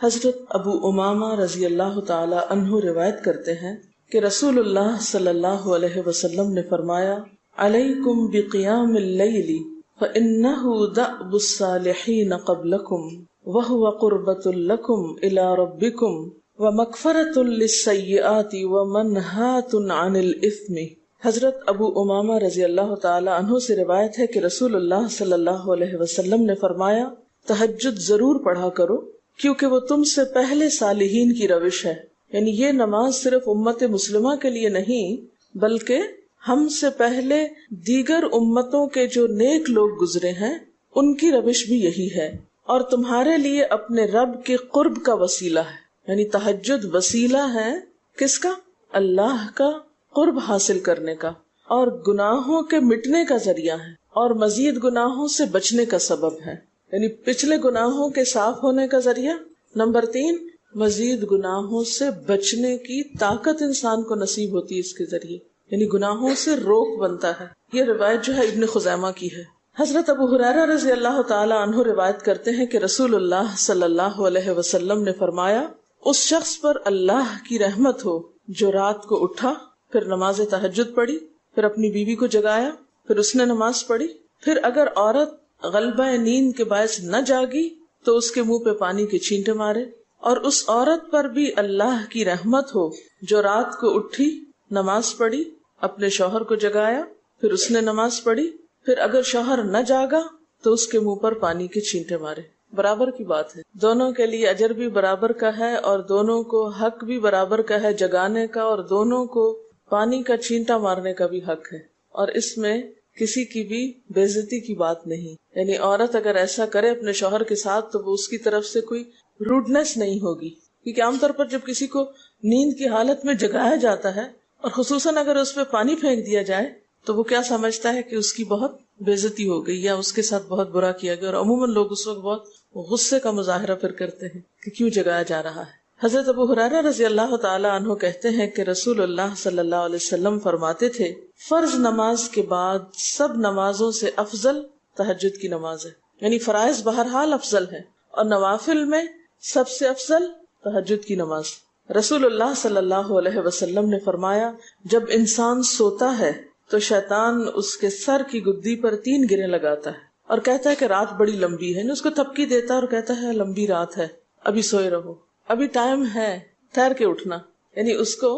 حضرت ابو امامہ رضی اللہ تعالی عنہ روایت کرتے ہیں کہ رسول اللہ صلی اللہ علیہ وسلم نے فرمایا، علیکم بقیام اللیل فإنہ دأب الصالحین قبلکم وہو قربۃ لکم الی ربکم ومغفرۃ للسیئات ومنہاۃ عن الإثم۔ حضرت ابو امامہ رضی اللہ تعالی عنہ سے روایت ہے کہ رسول اللہ صلی اللہ علیہ وسلم نے فرمایا، تہجد ضرور پڑھا کرو کیونکہ وہ تم سے پہلے صالحین کی روش ہے۔ یعنی یہ نماز صرف امت مسلمہ کے لیے نہیں بلکہ ہم سے پہلے دیگر امتوں کے جو نیک لوگ گزرے ہیں ان کی روش بھی یہی ہے، اور تمہارے لیے اپنے رب کے قرب کا وسیلہ ہے۔ یعنی تہجد وسیلہ ہے کس کا؟ اللہ کا قرب حاصل کرنے کا، اور گناہوں کے مٹنے کا ذریعہ ہے، اور مزید گناہوں سے بچنے کا سبب ہے۔ یعنی پچھلے گناہوں کے صاف ہونے کا ذریعہ، نمبر 3 مزید گناہوں سے بچنے کی طاقت انسان کو نصیب ہوتی ہے اس کے ذریعے، یعنی گناہوں سے روک بنتا ہے۔ یہ روایت جو ہے ابن خزیمہ کی ہے۔ حضرت ابو ہریرہ رضی اللہ تعالی عنہ روایت کرتے ہیں کہ رسول اللہ صلی اللہ علیہ وسلم نے فرمایا، اس شخص پر اللہ کی رحمت ہو جو رات کو اٹھا، پھر نماز تہجد پڑھی، پھر اپنی بیوی کو جگایا، پھر اس نے نماز پڑھی، پھر اگر عورت غلبہ نیند کے باعث نہ جاگی تو اس کے منہ پہ پانی کے چھینٹے مارے، اور اس عورت پر بھی اللہ کی رحمت ہو جو رات کو اٹھی، نماز پڑھی، اپنے شوہر کو جگایا، پھر اس نے نماز پڑھی، پھر اگر شوہر نہ جاگا تو اس کے منہ پر پانی کے چھینٹے مارے۔ برابر کی بات ہے، دونوں کے لیے اجر بھی برابر کا ہے، اور دونوں کو حق بھی برابر کا ہے جگانے کا، اور دونوں کو پانی کا چھینٹا مارنے کا بھی حق ہے، اور اس میں کسی کی بھی بے عزتی کی بات نہیں۔ یعنی عورت اگر ایسا کرے اپنے شوہر کے ساتھ تو وہ اس کی طرف سے کوئی روڈنس نہیں ہوگی، کیونکہ عام طور پر جب کسی کو نیند کی حالت میں جگایا جاتا ہے اور خصوصاً اگر اس پہ پانی پھینک دیا جائے تو وہ کیا سمجھتا ہے کہ اس کی بہت بے عزتی ہو گئی یا اس کے ساتھ بہت برا کیا گیا، اور عموماً لوگ اس وقت بہت غصے کا مظاہرہ پھر کرتے ہیں کہ کیوں جگایا جا رہا ہے۔ حضرت ابو ہریرہ رضی اللہ تعالی عنہ کہتے ہیں کہ رسول اللہ صلی اللہ علیہ وسلم فرماتے تھے، فرض نماز کے بعد سب نمازوں سے افضل تہجد کی نماز ہے۔ یعنی فرائض بہرحال افضل ہے، اور نوافل میں سب سے افضل تہجد کی نماز۔ رسول اللہ صلی اللہ علیہ وسلم نے فرمایا، جب انسان سوتا ہے تو شیطان اس کے سر کی گدی پر 3 گریں لگاتا ہے اور کہتا ہے کہ رات بڑی لمبی ہے، اور اس کو تھپکی دیتا ہے اور کہتا ہے لمبی رات ہے، ابھی سوئے رہو، ابھی ٹائم ہے، ٹھہر کے اٹھنا، یعنی اس کو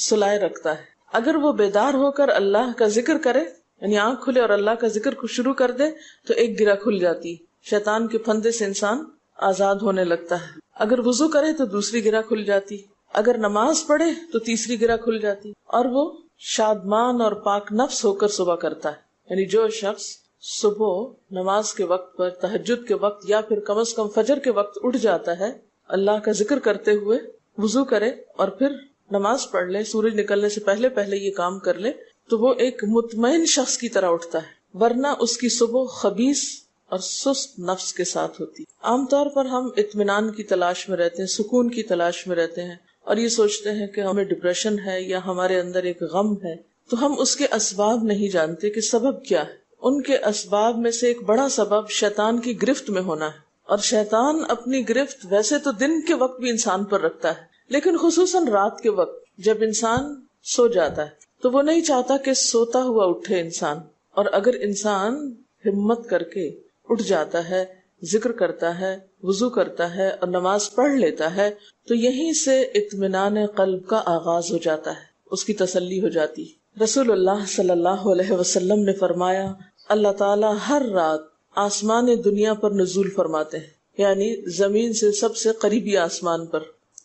سلائے رکھتا ہے۔ اگر وہ بیدار ہو کر اللہ کا ذکر کرے، یعنی آنکھ کھلے اور اللہ کا ذکر کو شروع کر دے تو ایک گرہ کھل جاتی، شیطان کے پھندے سے انسان آزاد ہونے لگتا ہے۔ اگر وضو کرے تو دوسری گرہ کھل جاتی، اگر نماز پڑھے تو تیسری گرہ کھل جاتی، اور وہ شادمان اور پاک نفس ہو کر صبح کرتا ہے۔ یعنی جو شخص صبح نماز کے وقت پر، تہجد کے وقت، یا پھر کم از کم فجر کے وقت اٹھ جاتا ہے، اللہ کا ذکر کرتے ہوئے وضو کرے اور پھر نماز پڑھ لے، سورج نکلنے سے پہلے پہلے یہ کام کر لے، تو وہ ایک مطمئن شخص کی طرح اٹھتا ہے، ورنہ اس کی صبح خبیث اور سست نفس کے ساتھ ہوتی۔ عام طور پر ہم اطمینان کی تلاش میں رہتے ہیں، سکون کی تلاش میں رہتے ہیں، اور یہ سوچتے ہیں کہ ہمیں ڈپریشن ہے یا ہمارے اندر ایک غم ہے، تو ہم اس کے اسباب نہیں جانتے کہ سبب کیا ہے۔ ان کے اسباب میں سے ایک بڑا سبب شیطان کی گرفت میں ہونا ہے، اور شیطان اپنی گرفت ویسے تو دن کے وقت بھی انسان پر رکھتا ہے، لیکن خصوصاً رات کے وقت جب انسان سو جاتا ہے تو وہ نہیں چاہتا کہ سوتا ہوا اٹھے انسان، اور اگر انسان ہمت کر کے اٹھ جاتا ہے، ذکر کرتا ہے، وضو کرتا ہے اور نماز پڑھ لیتا ہے تو یہیں سے اطمینان قلب کا آغاز ہو جاتا ہے، اس کی تسلی ہو جاتی۔ رسول اللہ صلی اللہ علیہ وسلم نے فرمایا، اللہ تعالیٰ ہر رات آسمان دنیا پر نزول فرماتے ہیں، یعنی زمین سے سب سے قریبی آسمان پر۔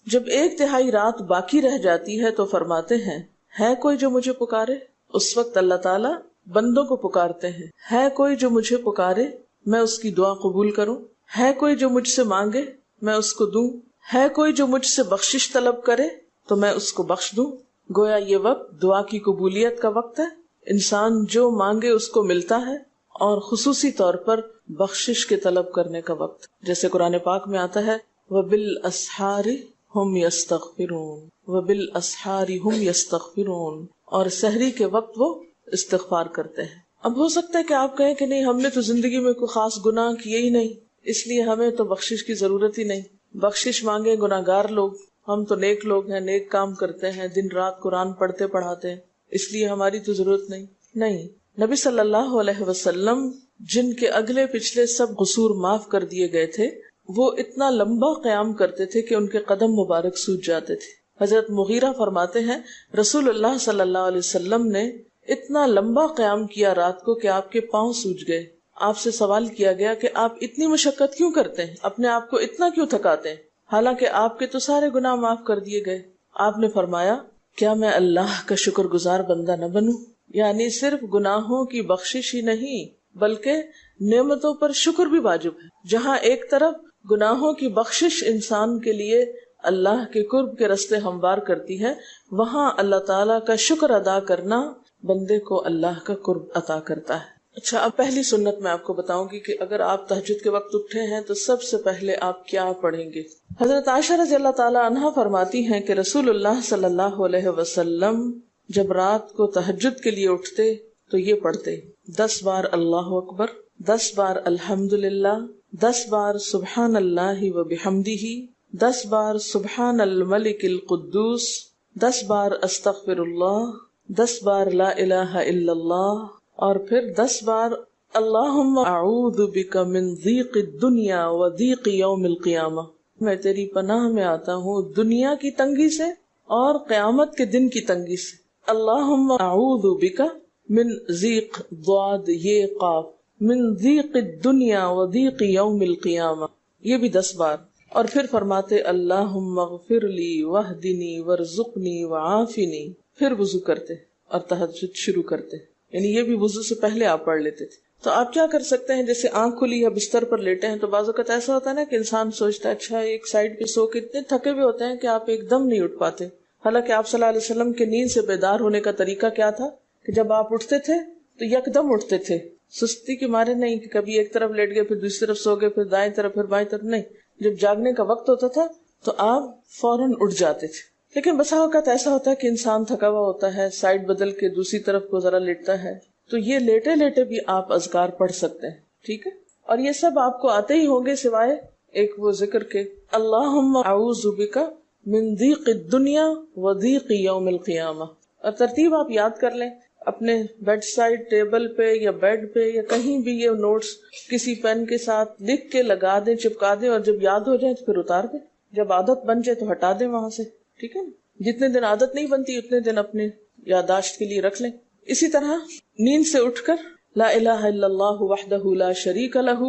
جب 1/3 رات باقی رہ جاتی ہے تو فرماتے ہیں، ہے کوئی جو مجھے پکارے؟ اس وقت اللہ تعالیٰ بندوں کو پکارتے ہیں، ہے کوئی جو مجھے پکارے میں اس کی دعا قبول کروں؟ ہے کوئی جو مجھ سے مانگے میں اس کو دوں؟ ہے کوئی جو مجھ سے بخشش طلب کرے تو میں اس کو بخش دوں؟ گویا یہ وقت دعا کی قبولیت کا وقت ہے، انسان جو مانگے اس کو ملتا ہے، اور خصوصی طور پر بخشش کے طلب کرنے کا وقت، جیسے قرآن پاک میں آتا ہے وَبِالْأَسْحَارِ هُمْ يَسْتَغْفِرُونَ وَبِالْأَسْحَارِ هُمْ يَسْتَغْفِرُونَ، اور سحری کے وقت وہ استغفار کرتے ہیں۔ اب ہو سکتا ہے کہ آپ کہیں کہ نہیں، ہم نے تو زندگی میں کوئی خاص گناہ کیے ہی نہیں، اس لیے ہمیں تو بخشش کی ضرورت ہی نہیں۔ بخشش مانگے گناہگار لوگ، ہم تو نیک لوگ ہیں، نیک کام کرتے ہیں، دن رات قرآن پڑھتے پڑھاتے ہیں، اس لیے ہماری تو ضرورت نہیں۔ نبی صلی اللہ علیہ وسلم جن کے اگلے پچھلے سب قصور معاف کر دیے گئے تھے، وہ اتنا لمبا قیام کرتے تھے کہ ان کے قدم مبارک سوج جاتے تھے۔ حضرت مغیرہ فرماتے ہیں رسول اللہ صلی اللہ علیہ وسلم نے اتنا لمبا قیام کیا رات کو کہ آپ کے پاؤں سوج گئے۔ آپ سے سوال کیا گیا کہ آپ اتنی مشقت کیوں کرتے ہیں، اپنے آپ کو اتنا کیوں تھکاتے ہیں، حالانکہ آپ کے تو سارے گناہ معاف کر دیے گئے۔ آپ نے فرمایا کیا میں اللہ کا شکر گزار بندہ نہ بنوں؟ یعنی صرف گناہوں کی بخشش ہی نہیں بلکہ نعمتوں پر شکر بھی واجب ہے۔ جہاں ایک طرف گناہوں کی بخشش انسان کے لیے اللہ کے قرب کے راستے ہموار کرتی ہے، وہاں اللہ تعالیٰ کا شکر ادا کرنا بندے کو اللہ کا قرب عطا کرتا ہے۔ اچھا، اب پہلی سنت میں آپ کو بتاؤں گی کہ اگر آپ تہجد کے وقت اٹھے ہیں تو سب سے پہلے آپ کیا پڑھیں گے۔ حضرت عائشہ رضی اللہ تعالیٰ عنہا فرماتی ہیں کہ رسول اللہ صلی اللہ علیہ وسلم جب رات کو تہجد کے لیے اٹھتے تو یہ پڑھتے 10 بار اللہ اکبر، 10 بار الحمدللہ، 10 بار سبحان اللہ و بحمدہ، 10 بار سبحان الملک القدوس، 10 بار استغفر اللہ، 10 بار لا الہ الا اللہ، اور پھر 10 بار اللہم اعوذ بک من ضیق الدنیا و ضیق یوم القیامہ، میں تیری پناہ میں آتا ہوں دنیا کی تنگی سے اور قیامت کے دن کی تنگی سے۔ اللہم اعوذ بک من ضیق ضاد یہ قاف من ضیق الدنیا و ضیق یوم القیامہ، یہ بھی 10 بار۔ اور پھر فرماتے اللہم اغفر لی واہدنی وارزقنی وعافنی، پھر وضو کرتے اور تہجد شروع کرتے، یعنی یہ بھی وضو سے پہلے آپ پڑھ لیتے تھے۔ تو آپ کیا کر سکتے ہیں، جیسے آنکھ کھلی یا بستر پر لیٹے ہیں تو بعض اوقات ایسا ہوتا ہے نا کہ انسان سوچتا ہے اچھا ایک سائڈ پہ سو کے اتنے تھکے ہوئے ہوتے ہیں کہ آپ ایک دم نہیں اٹھ پاتے۔ حالانکہ آپ صلی اللہ علیہ وسلم کے نیند سے بیدار ہونے کا طریقہ کیا تھا کہ جب آپ اٹھتے تھے تو یکدم اٹھتے تھے، سستی کے مارے نہیں کہ کبھی ایک طرف لیٹ گئے پھر دوسری طرف سو گئے پھر دائیں طرف پھر بائیں طرف، نہیں، جب جاگنے کا وقت ہوتا تھا تو آپ فوراً اٹھ جاتے تھے۔ لیکن بسا اوقات ایسا ہوتا ہے کہ انسان تھکا ہوا ہوتا ہے، سائڈ بدل کے دوسری طرف کو ذرا لیٹتا ہے، تو یہ لیٹے لیٹے بھی آپ اذکار پڑھ سکتے ہیں، ٹھیک ہے؟ اور یہ سب آپ کو آتے ہی ہوں گے سوائے ایک وہ ذکر کے اللہم اعوذ بک من ضیق الدنیا و ضیق یوم القیامہ، اور ترتیب آپ یاد کر لیں اپنے بیڈ سائڈ ٹیبل پہ یا بیڈ پہ یا کہیں بھی، یہ نوٹس کسی پین کے ساتھ لکھ کے لگا دیں، چپکا دیں، اور جب یاد ہو جائے تو پھر اتار دیں، جب عادت بن جائے تو ہٹا دیں وہاں سے، ٹھیک ہے نا؟ جتنے دن عادت نہیں بنتی اتنے دن اپنے یادداشت کے لیے رکھ لیں۔ اسی طرح نیند سے اٹھ کر لا الہ الا اللہ وحدہ لا شریک لہ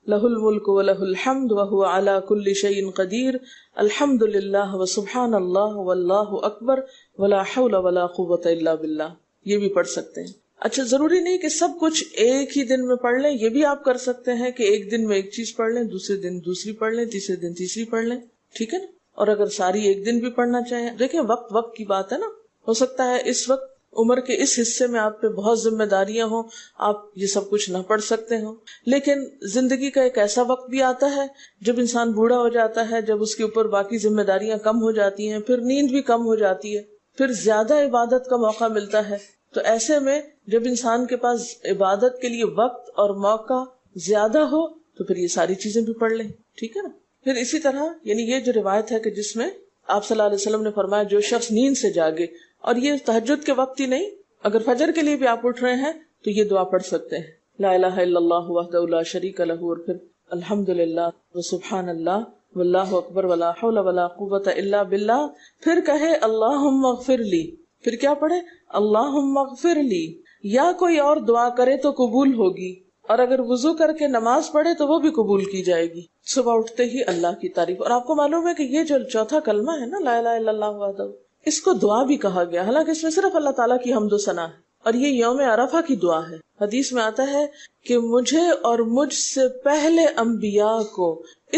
لہ الملک ولہ الحمد وہو علی کل شیء قدیر الحمد للہ وسبحان اللہ واللہ اکبر ولا حول ولا قوۃ الا باللہ، یہ بھی پڑھ سکتے ہیں۔ اچھا، ضروری نہیں کہ سب کچھ ایک ہی دن میں پڑھ لیں، یہ بھی آپ کر سکتے ہیں کہ ایک دن میں ایک چیز پڑھ لیں، دوسرے دن دوسری پڑھ لیں، تیسرے دن تیسری پڑھ لیں، ٹھیک ہے نا؟ اور اگر ساری ایک دن بھی پڑھنا چاہیں، دیکھیں وقت کی بات ہے نا، ہو سکتا ہے اس وقت عمر کے اس حصے میں آپ پہ بہت ذمہ داریاں ہوں، آپ یہ سب کچھ نہ پڑھ سکتے ہوں، لیکن زندگی کا ایک ایسا وقت بھی آتا ہے جب انسان بوڑھا ہو جاتا ہے، جب اس کے اوپر باقی ذمہ داریاں کم ہو جاتی ہیں، پھر نیند بھی کم ہو جاتی ہے، پھر زیادہ عبادت کا موقع ملتا ہے، تو ایسے میں جب انسان کے پاس عبادت کے لیے وقت اور موقع زیادہ ہو تو پھر یہ ساری چیزیں بھی پڑھ لیں، ٹھیک ہے نا؟ پھر اسی طرح یعنی یہ جو روایت ہے کہ جس میں آپ صلی اللہ علیہ وسلم نے فرمایا جو شخص نیند سے جاگے، اور یہ تہجد کے وقت ہی نہیں، اگر فجر کے لیے بھی آپ اٹھ رہے ہیں تو یہ دعا پڑھ سکتے ہیں، لا الہ الا اللہ وحدہ لا شریک لہ، اور پھر الحمدللہ وسبحان اللہ واللہ اکبر ولا حول ولا قوۃ الا باللہ، پھر کہے اللہم اغفر لی، پھر کیا پڑھے اللہم اغفر لی، یا کوئی اور دعا کرے تو قبول ہوگی، اور اگر وضو کر کے نماز پڑھے تو وہ بھی قبول کی جائے گی۔ صبح اٹھتے ہی اللہ کی تعریف، اور آپ کو معلوم ہے کہ یہ جو چوتھا کلمہ ہے نا لا الہ الا اللہ وحدہ، اس کو دعا بھی کہا گیا، حالانکہ اس میں صرف اللہ تعالیٰ کی حمد و ثنا ہے، اور یہ یوم عرفہ کی دعا ہے۔ حدیث میں آتا ہے کہ مجھے اور مجھ سے پہلے انبیاء کو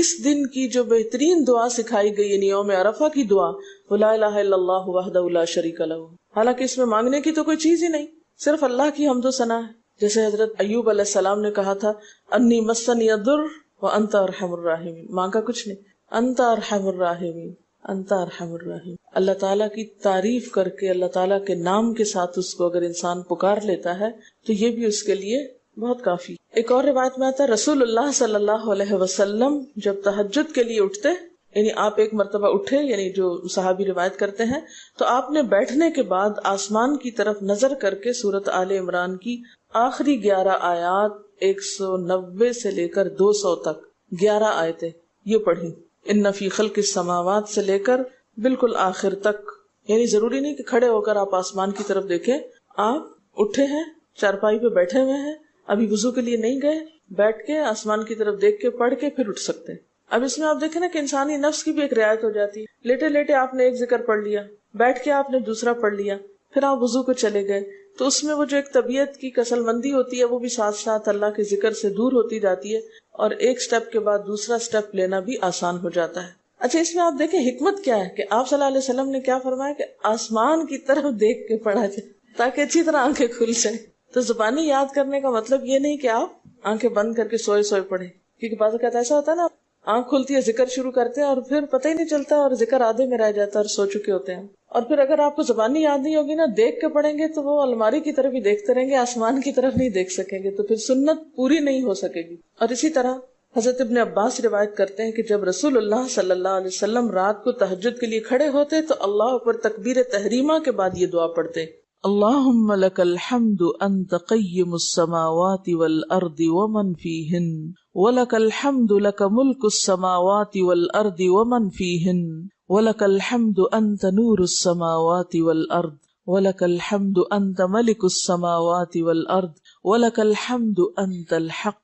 اس دن کی جو بہترین دعا سکھائی گئی یعنی یوم عرفہ کی دعا وہ لا الہ الا اللہ وحدہ لا شریک لہ، حالانکہ اس میں مانگنے کی تو کوئی چیز ہی نہیں، صرف اللہ کی حمد و ثنا ہے۔ جیسے حضرت ایوب علیہ السلام نے کہا تھا انی مسنی الضر وانت ارحم الراحمین، مانگا کچھ نہیں، انت ارحم الراحمین، انت ارحم الراحمین۔ اللہ تعالیٰ کی تعریف کر کے اللہ تعالیٰ کے نام کے ساتھ اس کو اگر انسان پکار لیتا ہے تو یہ بھی اس کے لیے بہت کافی۔ ایک اور روایت میں آتا ہے رسول اللہ صلی اللہ علیہ وسلم جب تہجد کے لیے اٹھتے یعنی آپ ایک مرتبہ اٹھے، یعنی جو صحابی روایت کرتے ہیں، تو آپ نے بیٹھنے کے بعد آسمان کی طرف نظر کر کے سورۃ آل عمران کی آخری 11 آیات 190 سے لے کر 200 تک 11 آیتیں یہ پڑھی، ان فی خلق السماوات سے لے کر بالکل آخر تک. یعنی ضروری نہیں کہ کھڑے ہو کر آپ آسمان کی طرف دیکھیں، آپ اٹھے ہیں، چارپائی پہ بیٹھے ہوئے ہیں، ابھی وضو کے لیے نہیں گئے، بیٹھ کے آسمان کی طرف دیکھ کے پڑھ کے پھر اٹھ سکتے ہیں. اب اس میں آپ دیکھیں نا کہ انسانی نفس کی بھی ایک رعایت ہو جاتی ہے. لیٹے لیٹے آپ نے ایک ذکر پڑھ لیا، بیٹھ کے آپ نے دوسرا پڑھ لیا، پھر آپ وضو کو چلے گئے، تو اس میں وہ جو ایک طبیعت کی کسل مندی ہوتی ہے وہ بھی ساتھ ساتھ اللہ کے ذکر سے دور ہوتی جاتی ہے، اور ایک سٹیپ کے بعد دوسرا سٹیپ لینا بھی آسان ہو جاتا ہے. اچھا، اس میں آپ دیکھیں حکمت کیا ہے کہ آپ صلی اللہ علیہ وسلم نے کیا فرمایا کہ آسمان کی طرف دیکھ کے پڑھا جائے تاکہ اچھی طرح آنکھیں کھل جائیں. تو زبانی یاد کرنے کا مطلب یہ نہیں کہ آپ آنکھیں بند کر کے سوئے سوئے پڑھیں، کیونکہ بعض اوقات ایسا ہوتا ہے نا، آنکھ کھلتی ہے، ذکر شروع کرتے ہیں اور پھر پتہ ہی نہیں چلتا اور ذکر آدھے میں رہ جاتا ہے اور سو چکے ہوتے ہیں. اور پھر اگر آپ کو زبانی یاد نہیں ہوگی نا، دیکھ کے پڑھیں گے تو وہ الماری کی طرف ہی دیکھتے رہیں گے، آسمان کی طرف نہیں دیکھ سکیں گے، تو پھر سنت پوری نہیں ہو سکے گی. اور اسی طرح حضرت ابن عباس روایت کرتے ہیں کہ جب رسول اللہ صلی اللہ علیہ وسلم رات کو تہجد کے لیے کھڑے ہوتے تو اللہ پر تکبیر تحریمہ کے بعد یہ دعا پڑھتے: اللہم لک الحمد انت قیم السماوات والارض ومن فیہن ولک الحمد لک ملک السماوات والارض ومن فیہن ولک الحمد انت نور السماوات والارض ولک الحمد انت ملک السماوات والارض ولک الحمد انت الحق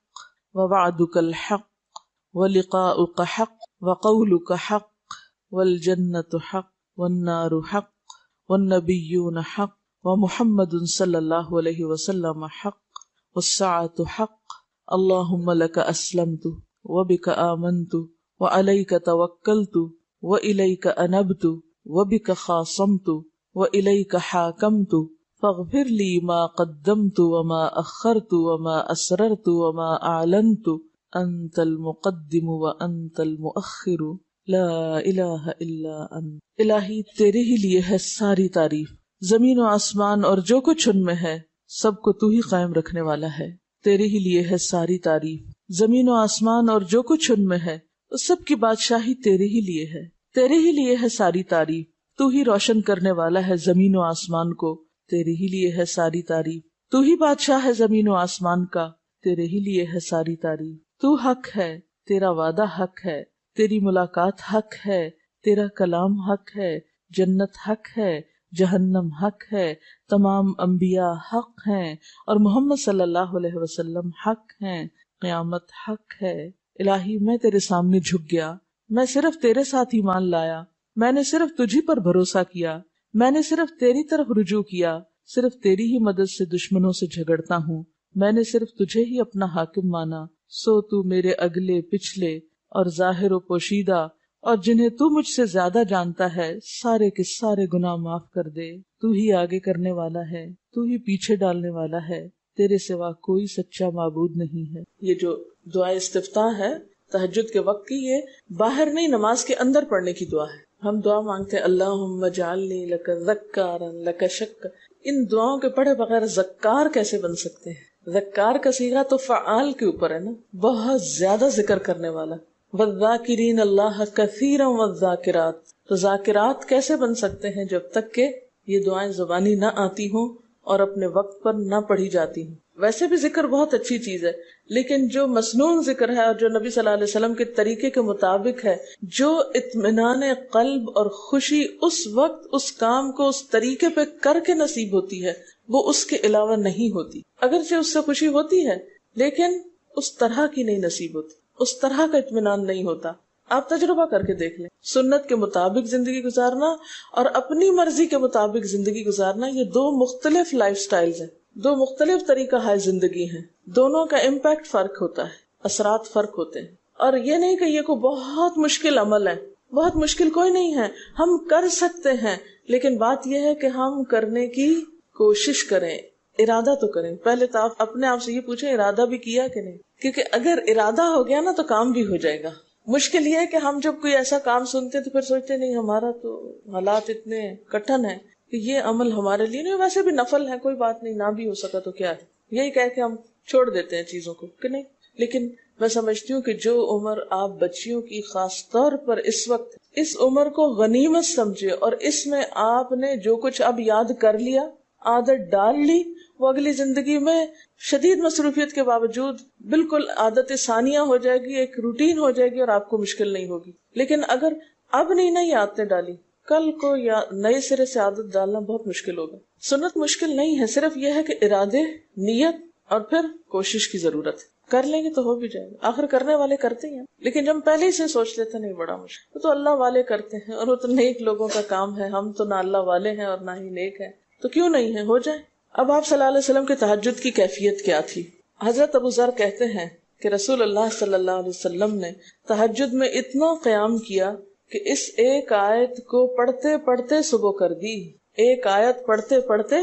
ووعدك الحق ولقاؤك حق وقولك حق والجنة حق والنار حق والنبيون حق ومحمد صلی اللہ علیہ وسلم حق والساعة حق اللهم لك اسلمت وبك آمنت وعليك توكلت وإليك أنبت وبك خاصمت وإليك حاكمت فاغفر لي ما قدمت وما أخرت وما أسررت وما أعلنت أنت المقدم وأنت المؤخر لا الہ الا انت. الہی تیرے ہی لیے ہے ساری تعریف، زمین و آسمان اور جو کچھ ان میں ہے سب کو تو ہی قائم رکھنے والا ہے. تیرے ہی لیے ہے ساری تعریف، زمین و آسمان اور جو کچھ ان میں ہے اس سب کی بادشاہی تیرے ہی لیے ہے. تیرے ہی لیے ہے ساری تعریف، تو ہی روشن کرنے والا ہے زمین و آسمان کو، تیرے ہی لیے ہے ساری تعریف. تو ہی بادشاہ ہے زمین و آسمان کا، تیرے ہی لیے ہے ساری تعریف. تو حق ہے، تیرا وعدہ حق ہے، تیری ملاقات حق ہے، تیرا کلام حق ہے، جنت حق ہے، جہنم حق ہے، تمام انبیاء حق ہیں اور محمد صلی اللہ علیہ وسلم حق ہیں، قیامت حق ہے. الہی میں تیرے سامنے جھک گیا، میں صرف تیرے ساتھ ایمان لایا، میں نے صرف تجھی پر بھروسہ کیا، میں نے صرف تیری طرف رجوع کیا، صرف تیری ہی مدد سے دشمنوں سے جھگڑتا ہوں، میں نے صرف تجھے ہی اپنا حاکم مانا. سو تو میرے اگلے پچھلے اور ظاہر و پوشیدہ اور جنہیں تو مجھ سے زیادہ جانتا ہے سارے کے سارے گناہ معاف کر دے. تو ہی آگے کرنے والا ہے، تو ہی پیچھے ڈالنے والا ہے، تیرے سوا کوئی سچا معبود نہیں ہے. یہ جو دعا استفتاح ہے تہجد کے وقت کی، یہ باہر نہیں نماز کے اندر پڑھنے کی دعا ہے. ہم دعا مانگتے ہیں اللہم اجعلنی لک ذکارا لک شکارا. ان دعاؤں کے پڑھے بغیر ذکار کیسے بن سکتے ہیں؟ ذکار کا صیغہ تو فعال کے اوپر ہے نا، بہت زیادہ ذکر کرنے والا. والذاکرین اللہ کثیرا والذاکرات. تو ذاکرات کیسے بن سکتے ہیں جب تک کہ یہ دعائیں زبانی نہ آتی ہوں اور اپنے وقت پر نہ پڑھی جاتی ہوں. ویسے بھی ذکر بہت اچھی چیز ہے، لیکن جو مسنون ذکر ہے اور جو نبی صلی اللہ علیہ وسلم کے طریقے کے مطابق ہے، جو اطمینان قلب اور خوشی اس وقت اس کام کو اس طریقے پہ کر کے نصیب ہوتی ہے، وہ اس کے علاوہ نہیں ہوتی. اگرچہ اس سے خوشی ہوتی ہے لیکن اس طرح کی نہیں نصیب ہوتی، اس طرح کا اطمینان نہیں ہوتا. آپ تجربہ کر کے دیکھ لیں، سنت کے مطابق زندگی گزارنا اور اپنی مرضی کے مطابق زندگی گزارنا، یہ دو مختلف لائف سٹائلز ہیں، دو مختلف طریقہ ہے زندگی ہیں. دونوں کا امپیکٹ فرق ہوتا ہے، اثرات فرق ہوتے ہیں. اور یہ نہیں کہ یہ کوئی بہت مشکل عمل ہے، بہت مشکل کوئی نہیں ہے، ہم کر سکتے ہیں، لیکن بات یہ ہے کہ ہم کرنے کی کوشش کریں، ارادہ تو کریں. پہلے تو آپ اپنے آپ سے یہ پوچھیں ارادہ بھی کیا کہ نہیں، کیونکہ اگر ارادہ ہو گیا نا تو کام بھی ہو جائے گا. مشکل یہ ہے کہ ہم جب کوئی ایسا کام سنتے تو پھر سوچتے نہیں ہمارا تو حالات اتنے کٹھن ہیں کہ یہ عمل ہمارے لیے نہیں. ویسے بھی نفل ہے، کوئی بات نہیں، نہ بھی ہو سکا تو کیا ہے، یہی کہہ کے ہم چھوڑ دیتے ہیں چیزوں کو کہ نہیں. لیکن میں سمجھتی ہوں کہ جو عمر آپ بچیوں کی خاص طور پر اس وقت اس عمر کو غنیمت سمجھے اور اس میں آپ نے جو کچھ اب یاد کر لیا، عادت ڈال لی، وہ اگلی زندگی میں شدید مصروفیت کے باوجود بالکل عادت ثانیہ ہو جائے گی، ایک روٹین ہو جائے گی اور آپ کو مشکل نہیں ہوگی. لیکن اگر اب نہیں عادتیں ڈالی، کل کو یا نئے سرے سے عادت ڈالنا بہت مشکل ہوگا. سنت مشکل نہیں ہے، صرف یہ ہے کہ ارادے، نیت اور پھر کوشش کی ضرورت ہے. کر لیں گے تو ہو بھی جائے گا، آخر کرنے والے کرتے ہیں. لیکن جب ہم پہلے ہی سے سوچ لیتے نہیں بڑا مشکل، وہ تو اللہ والے کرتے ہیں اور وہ تو نیک لوگوں کا کام ہے، ہم تو نہ اللہ والے ہیں اور نہ ہی نیک ہیں، تو کیوں نہیں ہے، ہو جائے. اب آپ صلی اللہ علیہ وسلم کے تہجد کی کیفیت کیا تھی؟ حضرت ابو ذر کہتے ہیں کہ رسول اللہ صلی اللہ علیہ وسلم نے تہجد میں اتنا قیام کیا کہ اس ایک آیت کو پڑھتے پڑھتے صبح کر دی. ایک آیت پڑھتے پڑھتے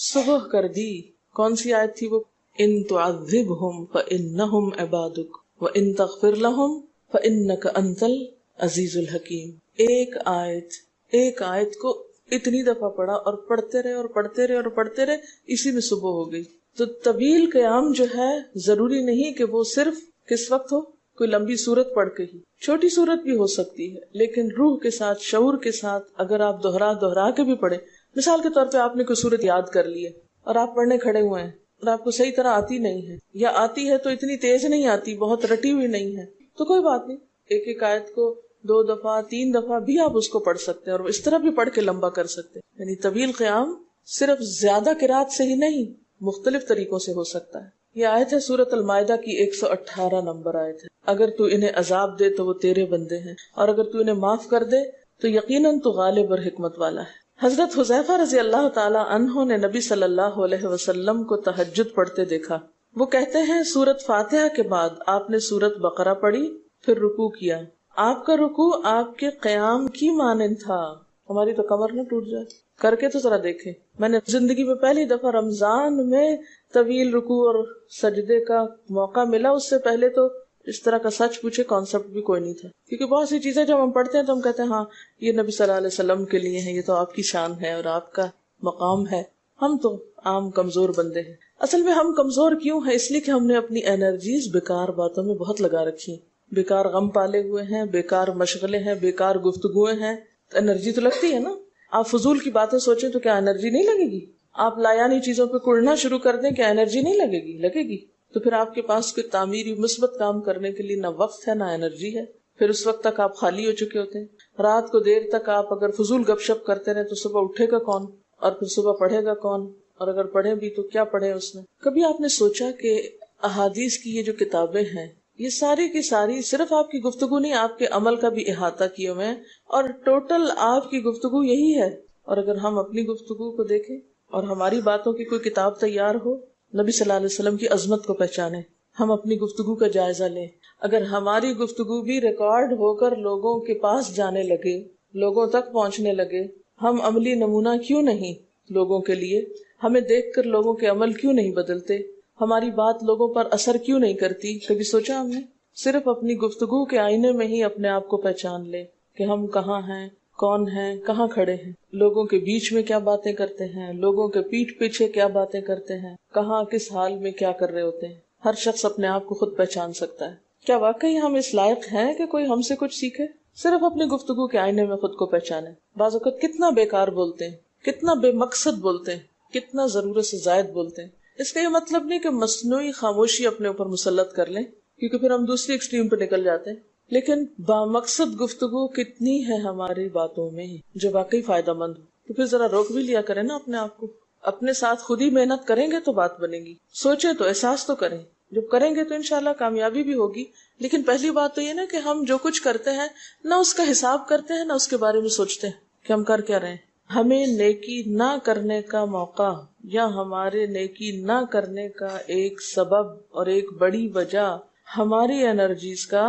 صبح کر دی. کون سی آیت تھی وہ؟ ان تعذبہم فانہم عبادک وان تغفر لہم فانک انت العزیز الحکیم. ایک آیت کو اتنی دفعہ پڑھا اور پڑھتے رہے اور پڑھتے رہے اور پڑھتے رہے، اسی میں صبح ہو گئی. تو طویل قیام جو ہے ضروری نہیں کہ وہ صرف کس وقت ہو، کوئی لمبی سورت پڑھ کے ہی، چھوٹی سورت بھی ہو سکتی ہے، لیکن روح کے ساتھ، شعور کے ساتھ اگر آپ دوہرا کے بھی پڑھیں. مثال کے طور پہ آپ نے کوئی سورت یاد کر لی ہے اور آپ پڑھنے کھڑے ہوئے ہیں اور آپ کو صحیح طرح آتی نہیں ہے، یا آتی ہے تو اتنی تیز نہیں آتی، بہت رٹی ہوئی نہیں ہے، تو کوئی بات نہیں، ایک آیت کو 2 دفعہ 3 دفعہ بھی آپ اس کو پڑھ سکتے ہیں اور اس طرح بھی پڑھ کے لمبا کر سکتے ہیں. یعنی طویل قیام صرف زیادہ قرات سے ہی نہیں، مختلف طریقوں سے ہو سکتا ہے. یہ آیت ہے سورۃ المائدہ کی 118 نمبر آیت ہے. اگر تو انہیں عذاب دے تو وہ تیرے بندے ہیں، اور اگر تو انہیں معاف کر دے تو یقیناً تو غالب اور حکمت والا ہے. حضرت حذیفہ رضی اللہ تعالی عنہ نے نبی صلی اللہ علیہ وسلم کو تہجد پڑھتے دیکھا. وہ کہتے ہیں سورۃ فاتحہ کے بعد آپ نے سورۃ بقرہ پڑھی، پھر رکوع کیا. آپ کا رکوع آپ کے قیام کی مانند تھا. ہماری تو کمر نہ ٹوٹ جائے. کر کے تو ذرا دیکھیں. میں نے زندگی میں پہلی دفعہ رمضان میں طویل رکوع اور سجدے کا موقع ملا. اس سے پہلے تو اس طرح کا سچ پوچھے کانسیپٹ بھی کوئی نہیں تھا، کیونکہ بہت سی چیزیں جب ہم پڑھتے ہیں تو ہم کہتے ہیں ہاں یہ نبی صلی اللہ علیہ وسلم کے لیے ہے، یہ تو آپ کی شان ہے اور آپ کا مقام ہے. ہم تو عام کمزور بندے ہیں. اصل میں ہم کمزور کیوں ہیں؟ اس لیے کہ ہم نے اپنی انرجیز بیکار باتوں میں بہت لگا رکھی، بیکار غم پالے ہوئے ہیں، بیکار مشغلے ہیں، بیکار گفتگویں ہیں. انرجی تو لگتی ہے نا. آپ فضول کی باتیں سوچیں تو کیا انرجی نہیں لگے گی؟ آپ لایانی چیزوں پہ کڑنا شروع کر دیں، کیا انرجی نہیں لگے گی؟ لگے گی. تو پھر آپ کے پاس کوئی تعمیری مثبت کام کرنے کے لیے نہ وقت ہے نہ انرجی ہے. پھر اس وقت تک آپ خالی ہو چکے ہوتے ہیں. رات کو دیر تک آپ اگر فضول گپ شپ کرتے رہے تو صبح اٹھے گا کون، اور پھر صبح پڑھے گا کون، اور اگر پڑھے بھی تو کیا پڑھے اس میں. کبھی آپ نے سوچا کہ احادیث کی یہ جو کتابیں ہیں یہ ساری کی ساری صرف آپ کی گفتگو نہیں، آپ کے عمل کا بھی احاطہ کیے ہوئے ہیں، اور ٹوٹل آپ کی گفتگو یہی ہے. اور اگر ہم اپنی گفتگو کو دیکھیں اور ہماری باتوں کی کوئی کتاب تیار ہو، نبی صلی اللہ علیہ وسلم کی عظمت کو پہچانے، ہم اپنی گفتگو کا جائزہ لیں. اگر ہماری گفتگو بھی ریکارڈ ہو کر لوگوں کے پاس جانے لگے، لوگوں تک پہنچنے لگے، ہم عملی نمونہ کیوں نہیں لوگوں کے لیے؟ ہمیں دیکھ کر لوگوں کے عمل کیوں نہیں بدلتے؟ ہماری بات لوگوں پر اثر کیوں نہیں کرتی؟ کبھی سوچا ہم نے؟ صرف اپنی گفتگو کے آئینے میں ہی اپنے آپ کو پہچان لے کہ ہم کہاں ہیں، کون ہیں، کہاں کھڑے ہیں، لوگوں کے بیچ میں کیا باتیں کرتے ہیں، لوگوں کے پیٹھ پیچھے کیا باتیں کرتے ہیں، کہاں کس حال میں کیا کر رہے ہوتے ہیں. ہر شخص اپنے آپ کو خود پہچان سکتا ہے. کیا واقعی ہم اس لائق ہیں کہ کوئی ہم سے کچھ سیکھے؟ صرف اپنی گفتگو کے آئینے میں خود کو پہچانے. بعض اوقات کتنا بیکار بولتے ہیں، کتنا بے مقصد بولتے ہیں، کتنا ضرورت سے زائد بولتے ہیں. اس کا یہ مطلب نہیں کہ مصنوعی خاموشی اپنے اوپر مسلط کر لیں، کیونکہ پھر ہم دوسری ایکسٹریم پہ نکل جاتے ہیں. لیکن بامقصد گفتگو کتنی ہے ہماری باتوں میں جو واقعی فائدہ مند ہو، تو پھر ذرا روک بھی لیا کریں نا اپنے آپ کو. اپنے ساتھ خود ہی محنت کریں گے تو بات بنے گی. سوچیں تو احساس تو کریں. جب کریں گے تو انشاءاللہ کامیابی بھی ہوگی. لیکن پہلی بات تو یہ نا کہ ہم جو کچھ کرتے ہیں نہ اس کا حساب کرتے ہیں، نہ اس کے بارے میں سوچتے ہیں کہ ہم کر کیا رہے ہیں. ہمیں نیکی نہ کرنے کا موقع یا ہمارے نیکی نہ کرنے کا ایک سبب اور ایک بڑی وجہ ہماری انرجیز کا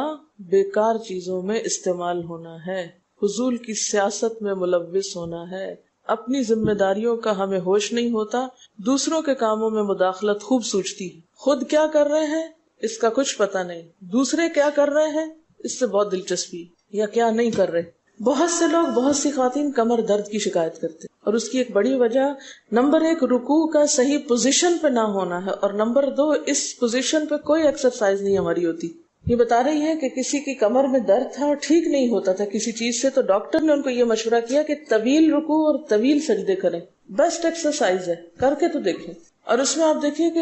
بیکار چیزوں میں استعمال ہونا ہے، فضول کی سیاست میں ملوث ہونا ہے. اپنی ذمہ داریوں کا ہمیں ہوش نہیں ہوتا، دوسروں کے کاموں میں مداخلت خوب سوچتی ہے. خود کیا کر رہے ہیں اس کا کچھ پتہ نہیں، دوسرے کیا کر رہے ہیں اس سے بہت دلچسپی، یا کیا نہیں کر رہے. بہت سے لوگ، بہت سی خواتین کمر درد کی شکایت کرتے ہیں، اور اس کی ایک بڑی وجہ نمبر 1 رکوع کا صحیح پوزیشن پہ نہ ہونا ہے، اور نمبر 2 اس پوزیشن پہ کوئی ایکسرسائز نہیں ہماری ہوتی. یہ بتا رہی ہیں کہ کسی کی کمر میں درد تھا اور ٹھیک نہیں ہوتا تھا کسی چیز سے، تو ڈاکٹر نے ان کو یہ مشورہ کیا کہ طویل رکوع اور طویل سجدے کریں، بیسٹ ایکسرسائز ہے، کر کے تو دیکھیں۔ اور اس میں آپ دیکھیے کہ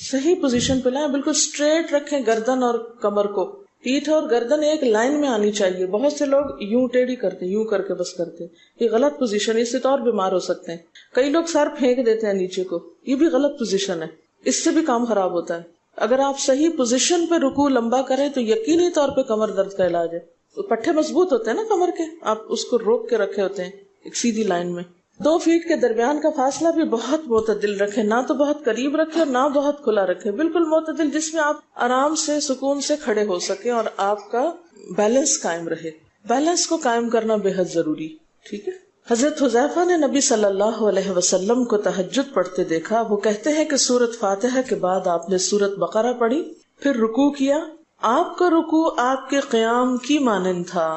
صحیح پوزیشن پہ لائیں، بالکل اسٹریٹ رکھیں گردن اور کمر کو، پیٹھ اور گردن ایک لائن میں آنی چاہیے۔ بہت سے لوگ یوں ٹیڑھی کرتے، یوں کر کے بس کرتے، یہ غلط پوزیشن ہے، اس سے تو اور بیمار ہو سکتے ہیں۔ کئی لوگ سر پھینک دیتے ہیں نیچے کو، یہ بھی غلط پوزیشن ہے، اس سے بھی کام خراب ہوتا ہے۔ اگر آپ صحیح پوزیشن پہ رکوع لمبا کریں تو یقینی طور پہ کمر درد کا علاج ہے۔ پٹھے مضبوط ہوتے ہیں نا کمر کے، آپ اس کو روک کے رکھے ہوتے ہیں ایک سیدھی لائن میں۔ 2 فیٹ کے درمیان کا فاصلہ بھی بہت معتدل رکھیں، نہ تو بہت قریب رکھیں اور نہ بہت کھلا رکھیں، بالکل معتدل، جس میں آپ آرام سے سکون سے کھڑے ہو سکیں اور آپ کا بیلنس قائم رہے۔ بیلنس کو قائم کرنا بے حد ضروری، ٹھیک ہے۔ حضرت حذیفہ نے نبی صلی اللہ علیہ وسلم کو تہجد پڑھتے دیکھا، وہ کہتے ہیں کہ سورۃ فاتحہ کے بعد آپ نے سورۃ بقرہ پڑھی، پھر رکوع کیا، آپ کا رکوع آپ کے قیام کی مانند تھا،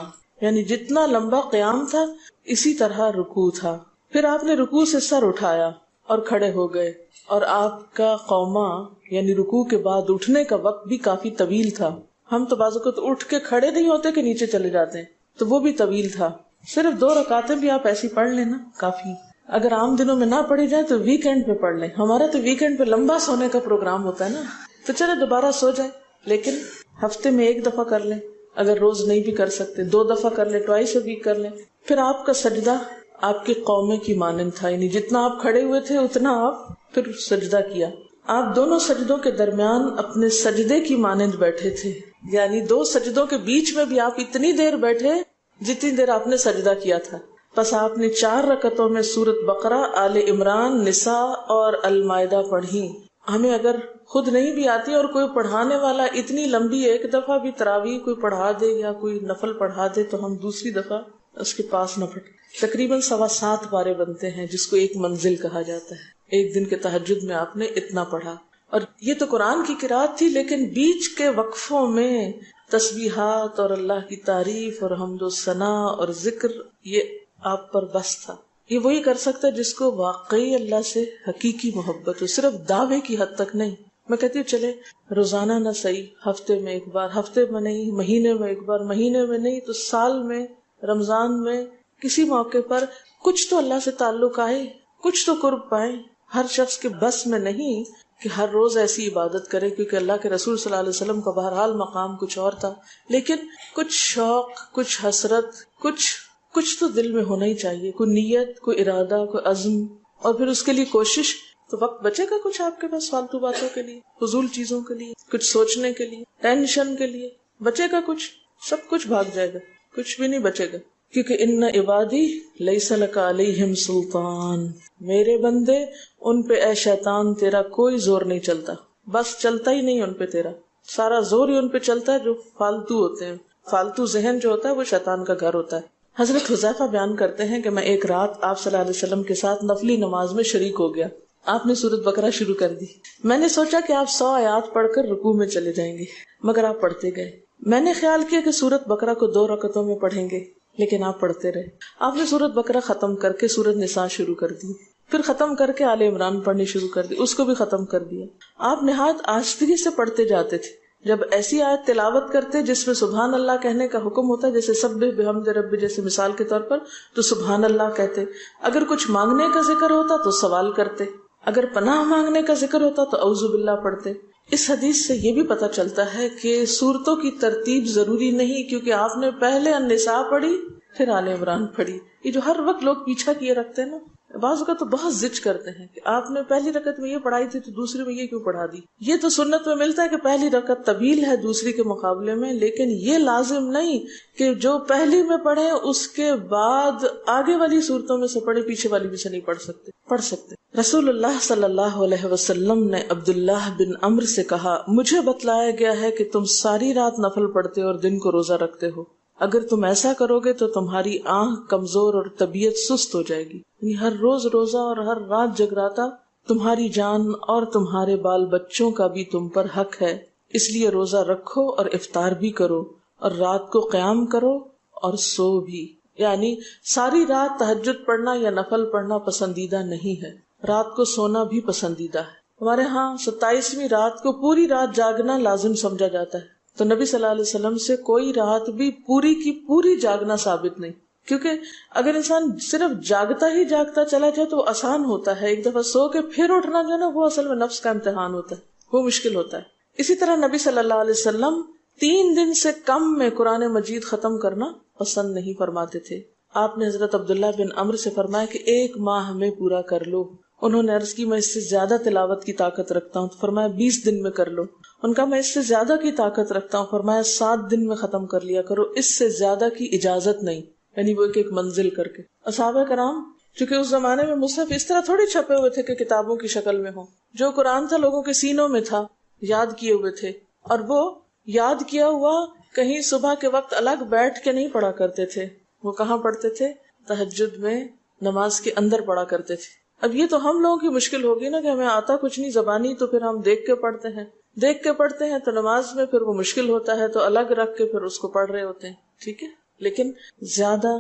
یعنی جتنا لمبا قیام تھا اسی طرح رکوع تھا، پھر آپ نے رکوع سے سر اٹھایا اور کھڑے ہو گئے، اور آپ کا قوما یعنی رکوع کے بعد اٹھنے کا وقت بھی کافی طویل تھا۔ ہم تو بعض اوقات اٹھ کے کھڑے نہیں ہوتے کہ نیچے چلے جاتے ہیں، تو وہ بھی طویل تھا۔ صرف 2 رکعتیں بھی آپ ایسی پڑھ لینا کافی، اگر عام دنوں میں نہ پڑھی جائے تو ویکینڈ پہ پڑھ لیں۔ ہمارا تو ویکینڈ پہ لمبا سونے کا پروگرام ہوتا ہے نا، تو چلے دوبارہ سو جائیں، لیکن ہفتے میں 1 دفعہ کر لیں، اگر روز نہیں بھی کر سکتے 2 دفعہ کر لیں، ٹوائس اے ویک کر لیں۔ پھر آپ کا سجدہ آپ کے قومے کی مانند تھا، یعنی جتنا آپ کھڑے ہوئے تھے اتنا آپ پھر سجدہ کیا۔ آپ دونوں سجدوں کے درمیان اپنے سجدے کی مانند بیٹھے تھے، یعنی 2 سجدوں کے بیچ میں بھی آپ اتنی دیر بیٹھے جتنی دیر آپ نے سجدہ کیا تھا۔ پس آپ نے 4 رکعتوں میں سورۃ بقرہ، آل عمران، نساء اور المائدہ پڑھی۔ ہمیں اگر خود نہیں بھی آتی اور کوئی پڑھانے والا اتنی لمبی 1 دفعہ بھی تراویح کوئی پڑھا دے یا کوئی نفل پڑھا دے تو ہم دوسری دفعہ اس کے پاس نہ پڑھیں۔ تقریباً 7.25 پارے بنتے ہیں، جس کو ایک منزل کہا جاتا ہے۔ ایک دن کے تہجد میں آپ نے اتنا پڑھا، اور یہ تو قرآن کی قرات تھی، لیکن بیچ کے وقفوں میں تسبیحات اور اللہ کی تعریف اور حمد و ثنا اور ذکر، یہ آپ پر بس تھا۔ یہ وہی کر سکتا ہے جس کو واقعی اللہ سے حقیقی محبت ہو، صرف دعوے کی حد تک نہیں۔ میں کہتی ہوں چلے روزانہ نہ صحیح، ہفتے میں 1 بار، ہفتے میں نہیں، مہینے میں 1 بار، مہینے میں نہیں تو سال میں، رمضان میں، کسی موقع پر کچھ تو اللہ سے تعلق آئے، کچھ تو قرب پائیں۔ ہر شخص کے بس میں نہیں کہ ہر روز ایسی عبادت کرے، کیونکہ اللہ کے رسول صلی اللہ علیہ وسلم کا بہرحال مقام کچھ اور تھا، لیکن کچھ شوق، کچھ حسرت، کچھ تو دل میں ہونا ہی چاہیے، کوئی نیت، کوئی ارادہ، کوئی عزم، اور پھر اس کے لیے کوشش۔ تو وقت بچے گا کچھ آپ کے پاس فالتو باتوں کے لیے، فضول چیزوں کے لیے، کچھ سوچنے کے لیے، ٹینشن کے لیے بچے گا کچھ؟ سب کچھ بھاگ جائے گا، کچھ بھی نہیں بچے گا، کیونکہ ان عبادی لیس لک علیہم سلطان، میرے بندے ان پہ اے شیطان تیرا کوئی زور نہیں چلتا، بس چلتا ہی نہیں ان پہ، تیرا سارا زور ہی ان پہ چلتا ہے جو فالتو ہوتے ہیں۔ فالتو ذہن جو ہوتا ہے وہ شیطان کا گھر ہوتا ہے۔ حضرت حذیفہ بیان کرتے ہیں کہ میں ایک رات آپ صلی اللہ علیہ وسلم کے ساتھ نفلی نماز میں شریک ہو گیا، آپ نے سورۃ بقرہ شروع کر دی، میں نے سوچا کہ آپ 100 آیات پڑھ کر رکوع میں چلے جائیں گے، مگر آپ پڑھتے گئے۔ میں نے خیال کیا کہ سورۃ بقرہ کو 2 رکعتوں میں پڑھیں گے، لیکن آپ پڑھتے رہے۔ آپ نے سورۃ بقرہ ختم کر کے سورۃ نساء شروع کر دی، پھر ختم کر کے آل عمران پڑھنی شروع کر دی، اس کو بھی ختم کر دیا۔ آپ نہایت آہستگی سے پڑھتے جاتے تھے، جب ایسی آیت تلاوت کرتے جس میں سبحان اللہ کہنے کا حکم ہوتا ہے، جیسے سبح بحمد رب جیسے مثال کے طور پر، تو سبحان اللہ کہتے، اگر کچھ مانگنے کا ذکر ہوتا تو سوال کرتے، اگر پناہ مانگنے کا ذکر ہوتا تو اعوذ باللہ پڑھتے۔ اس حدیث سے یہ بھی پتہ چلتا ہے کہ سورتوں کی ترتیب ضروری نہیں، کیونکہ آپ نے پہلے النساء پڑھی پھر آل عمران پڑھی۔ یہ جو ہر وقت لوگ پیچھا کیے رکھتے ہیں نا، بعض اوقات تو بہت ضد کرتے ہیں کہ آپ نے پہلی رکعت میں یہ پڑھائی تھی تو دوسری میں یہ کیوں پڑھا دی۔ یہ تو سنت میں ملتا ہے کہ پہلی رکعت طویل ہے دوسری کے مقابلے میں، لیکن یہ لازم نہیں کہ جو پہلی میں پڑھے اس کے بعد آگے والی صورتوں میں سے پڑھے، پیچھے والی بھی سے نہیں پڑھ سکتے۔ رسول اللہ صلی اللہ علیہ وسلم نے عبداللہ بن عمرو سے کہا، مجھے بتلایا گیا ہے کہ تم ساری رات نفل پڑھتے اور دن کو روزہ رکھتے ہو، اگر تم ایسا کرو گے تو تمہاری آنکھ کمزور اور طبیعت سست ہو جائے گی، یعنی ہر روز روزہ اور ہر رات جگراتا، تمہاری جان اور تمہارے بال بچوں کا بھی تم پر حق ہے، اس لیے روزہ رکھو اور افطار بھی کرو اور رات کو قیام کرو اور سو بھی۔ یعنی ساری رات تہجد پڑھنا یا نفل پڑھنا پسندیدہ نہیں ہے، رات کو سونا بھی پسندیدہ ہے۔ ہمارے ہاں 27ویں رات کو پوری رات جاگنا لازم سمجھا جاتا ہے، تو نبی صلی اللہ علیہ وسلم سے کوئی رات بھی پوری کی پوری جاگنا ثابت نہیں، کیونکہ اگر انسان صرف جاگتا ہی جاگتا چلا جائے تو وہ آسان ہوتا ہے، ایک دفعہ سو کے پھر اٹھنا جو ہے نا وہ اصل میں نفس کا امتحان ہوتا ہے، وہ مشکل ہوتا ہے۔ اسی طرح نبی صلی اللہ علیہ وسلم 3 دن سے کم میں قرآن مجید ختم کرنا پسند نہیں فرماتے تھے۔ آپ نے حضرت عبداللہ بن عمرو سے فرمایا کہ 1 ماہ میں پورا کر لو۔ انہوں نے عرض کی میں اس سے زیادہ تلاوت کی طاقت رکھتا ہوں، تو فرمایا 20 دن میں کر لو۔ ان کا میں اس سے زیادہ کی طاقت رکھتا ہوں، فرمایا 7 دن میں ختم کر لیا کرو، اس سے زیادہ کی اجازت نہیں، یعنی وہ ایک منزل کر کے۔ صحابہ کرام چونکہ اس زمانے میں مصحف اس طرح تھوڑی چھپے ہوئے تھے کہ کتابوں کی شکل میں ہوں، جو قرآن تھا لوگوں کے سینوں میں تھا، یاد کیے ہوئے تھے، اور وہ یاد کیا ہوا کہیں صبح کے وقت الگ بیٹھ کے نہیں پڑھا کرتے تھے، وہ کہاں پڑھتے تھے؟ تہجد میں نماز کے اندر پڑھا کرتے تھے۔ اب یہ تو ہم لوگوں کی مشکل ہوگی نا کہ ہمیں آتا کچھ نہیں زبانی، تو پھر ہم دیکھ کے پڑھتے ہیں، دیکھ کے پڑھتے ہیں تو نماز میں پھر وہ مشکل ہوتا ہے تو الگ رکھ کے پھر اس کو پڑھ رہے ہوتے ہیں، ٹھیک ہے۔ لیکن زیادہ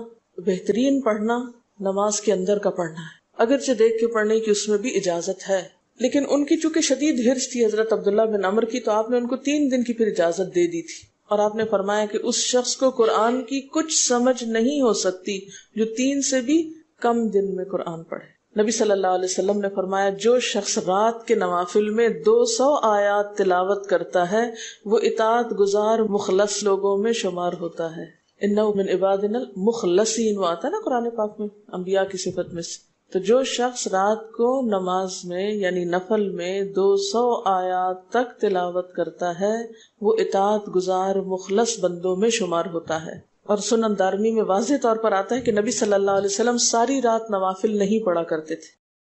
بہترین پڑھنا نماز کے اندر کا پڑھنا ہے، اگرچہ دیکھ کے پڑھنے کی اس میں بھی اجازت ہے، لیکن ان کی چونکہ شدید حرص تھی حضرت عبداللہ بن عمرو کی، تو آپ نے ان کو 3 دن کی پھر اجازت دے دی تھی، اور آپ نے فرمایا کہ اس شخص کو قرآن کی کچھ سمجھ نہیں ہو سکتی جو 3 سے بھی کم دن میں قرآن پڑھے۔ نبی صلی اللہ علیہ وسلم نے فرمایا جو شخص رات کے نوافل میں 200 آیات تلاوت کرتا ہے وہ اطاعت گزار مخلص لوگوں میں شمار ہوتا ہے۔ انہ من عبادنا المخلصین، وہ آتا ہے نا قرآن پاک میں انبیاء کی صفت میں سے۔ تو جو شخص رات کو نماز میں یعنی نفل میں 200 آیات تک تلاوت کرتا ہے وہ اطاعت گزار مخلص بندوں میں شمار ہوتا ہے۔ اور سنن دارمی میں واضح طور پر آتا ہے کہ نبی صلی اللہ علیہ وسلم ساری رات نوافل نہیں پڑھا کرتے تھے،